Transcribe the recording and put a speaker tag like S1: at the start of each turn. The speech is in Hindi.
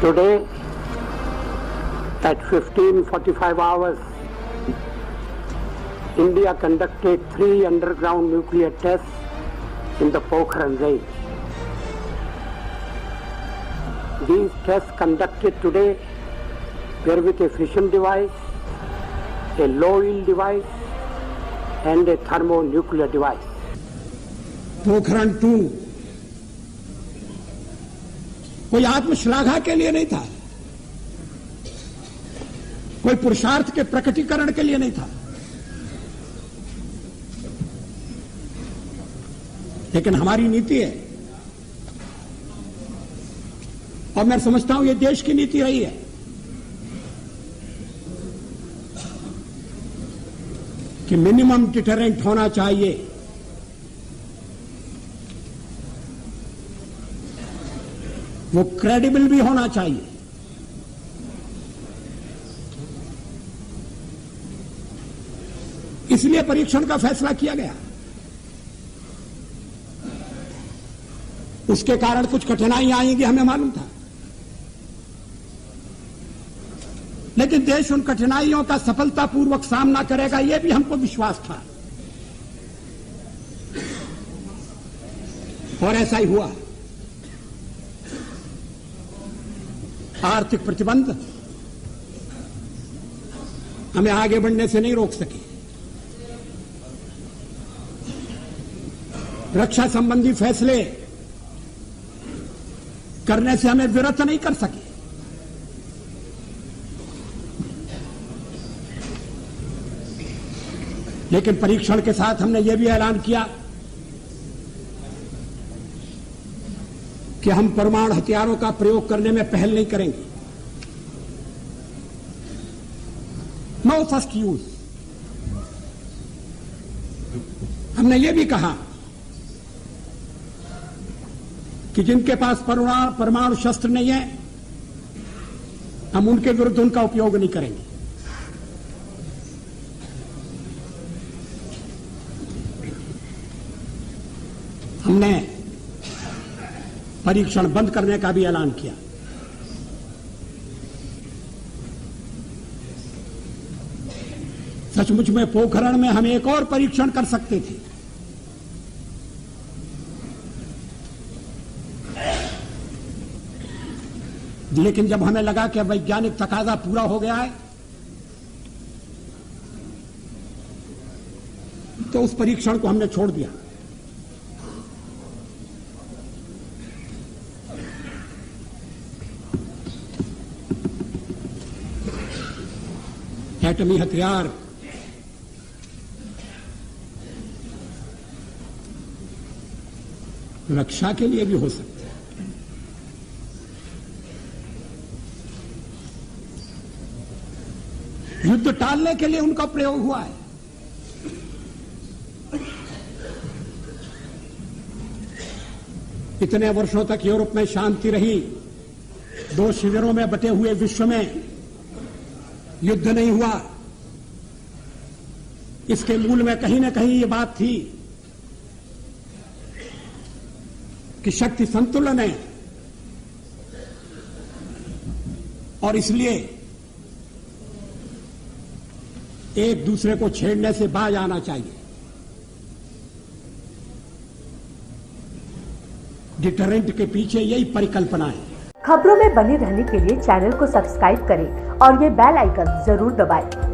S1: Today, at 15:45 hours, India conducted 3 underground nuclear tests in the Pokhran range. These tests conducted today were with a fission device, a low-yield device, and a thermonuclear device.
S2: Pokhran 2 कोई आत्मश्लाघा के लिए नहीं था, कोई पुरुषार्थ के प्रकटीकरण के लिए नहीं था, लेकिन हमारी नीति है और मैं समझता हूं ये देश की नीति रही है कि मिनिमम डिटरेंट होना चाहिए। वो क्रेडिबल भी होना चाहिए। इसलिए परीक्षण का फैसला किया गया। उसके कारण कुछ कठिनाइयां आएंगी, हमें मालूम था, लेकिन देश उन कठिनाइयों का सफलतापूर्वक सामना करेगा, यह भी हमको विश्वास था और ऐसा ही हुआ। आर्थिक प्रतिबंध हमें आगे बढ़ने से नहीं रोक सके, रक्षा संबंधी फैसले करने से हमें विरत नहीं कर सके, लेकिन परीक्षण के साथ हमने यह भी ऐलान किया कि हम परमाणु हथियारों का प्रयोग करने में पहल नहीं करेंगे। No first use. हमने यह भी कहा कि जिनके पास परमाणु शस्त्र नहीं है, हम उनके विरुद्ध उनका उपयोग नहीं करेंगे। हमने परीक्षण बंद करने का भी ऐलान किया। सचमुच में पोखरण में हम एक और परीक्षण कर सकते थे, लेकिन जब हमें लगा कि वैज्ञानिक तकाजा पूरा हो गया है, तो उस परीक्षण को हमने छोड़ दिया। एटमी हथियार रक्षा के लिए भी हो सकते हैं, युद्ध टालने के लिए उनका प्रयोग हुआ है। इतने वर्षों तक यूरोप में शांति रही, 2 शिविरों में बटे हुए विश्व में युद्ध नहीं हुआ। इसके मूल में कहीं ना कहीं ये बात थी कि शक्ति संतुलन है और इसलिए एक दूसरे को छेड़ने से बाज आना चाहिए। डिटरेंट के पीछे यही परिकल्पना है।
S3: खबरों में बने रहने के लिए चैनल को सब्सक्राइब करें और ये बेल आइकन जरूर दबाएं।